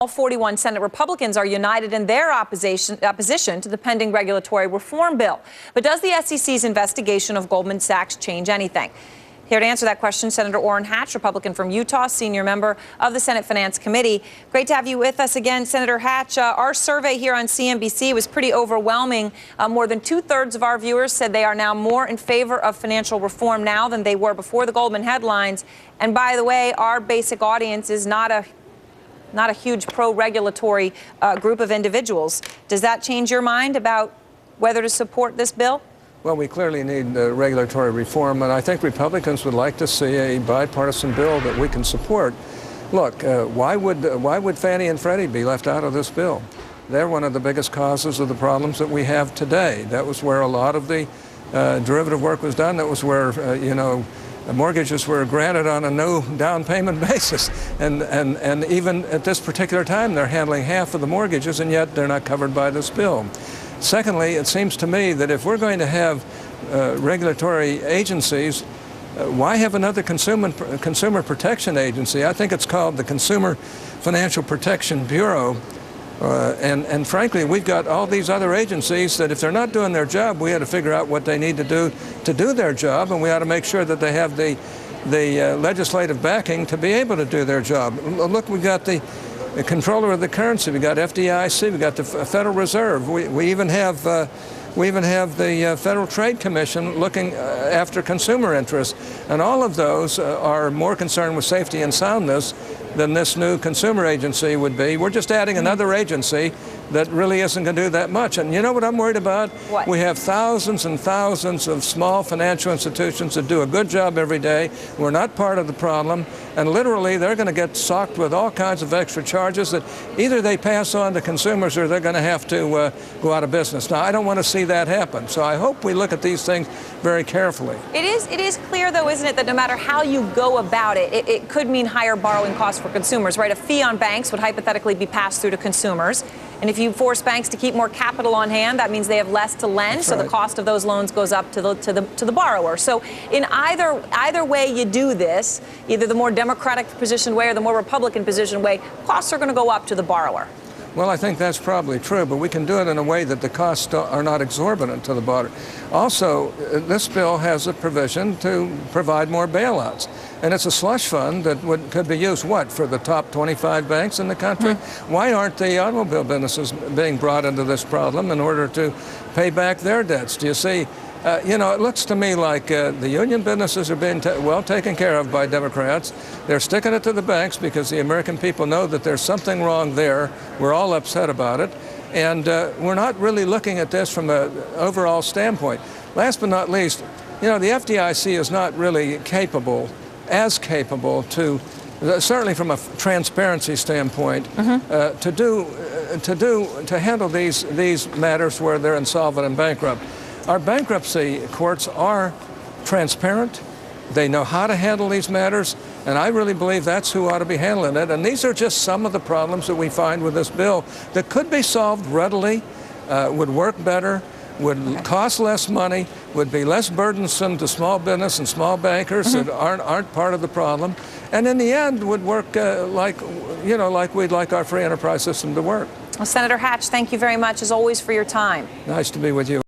All 41 Senate Republicans are united in their opposition to the pending regulatory reform bill. But does the SEC's investigation of Goldman Sachs change anything? Here to answer that question, Senator Erin, Republican from Utah, senior member of the Senate Finance Committee. Great to have you with us again, Senator Hatch. Our survey here on CNBC was pretty overwhelming. More than two-thirds of our viewers said they are now more in favor of financial reform now than they were before the Goldman headlines. And by the way, our basic audience is not a huge pro-regulatory group of individuals. Does that change your mind about whether to support this bill? Well, we clearly need regulatory reform, and I think Republicans would like to see a bipartisan bill that we can support. Look, why would Fannie and Freddie be left out of this bill? They're one of the biggest causes of the problems that we have today. That was where a lot of the derivative work was done. That was where, mortgages were granted on a no down payment basis. And even at this particular time, they're handling half of the mortgages, and yet they're not covered by this bill. Secondly, it seems to me that if we're going to have regulatory agencies, why have another consumer protection agency? I think it's called the Consumer Financial Protection Bureau. And frankly, we've got all these other agencies that if they're not doing their job, we ought to figure out what they need to do their job, and we ought to make sure that they have the legislative backing to be able to do their job. Look, we've got the controller of the currency, we got FDIC, we got the Federal Reserve, we even have the Federal Trade Commission looking after consumer interests, and all of those are more concerned with safety and soundness than this new consumer agency would be. We're just adding another agency that really isn't going to do that much. And you know what I'm worried about? What? We have thousands and thousands of small financial institutions that do a good job every day. We're not part of the problem. And literally, they're going to get socked with all kinds of extra charges that either they pass on to consumers or they're going to have to go out of business. Now, I don't want to see that happen. So I hope we look at these things very carefully. It is clear, though, isn't it, that no matter how you go about it, it could mean higher borrowing costs for consumers, right? A fee on banks would hypothetically be passed through to consumers. And if you force banks to keep more capital on hand, that means they have less to lend. That's so right. The cost of those loans goes up to the borrower. So in either way you do this, either the more Democratic positioned way or the more Republican positioned way, costs are going to go up to the borrower. Well, I think that's probably true, but we can do it in a way that the costs are not exorbitant to the borrower. Also, this bill has a provision to provide more bailouts. And it's a slush fund that could be used, for the top 25 banks in the country? Why aren't the automobile businesses being brought into this problem in order to pay back their debts? Do you see? It looks to me like the union businesses are being well taken care of by Democrats. They're sticking it to the banks because the American people know that there's something wrong there. We're all upset about it. And we're not really looking at this from an overall standpoint. Last but not least, the FDIC is not really as capable to, certainly from a transparency standpoint, to handle these matters where they're insolvent and bankrupt. Our bankruptcy courts are transparent. They know how to handle these matters, and I really believe that's who ought to be handling it. And these are just some of the problems that we find with this bill that could be solved readily, would work better, would cost less money, would be less burdensome to small business and small bankers that aren't part of the problem, and in the end would work like we'd like our free enterprise system to work. Well, Senator Hatch, thank you very much, as always, for your time. Nice to be with you.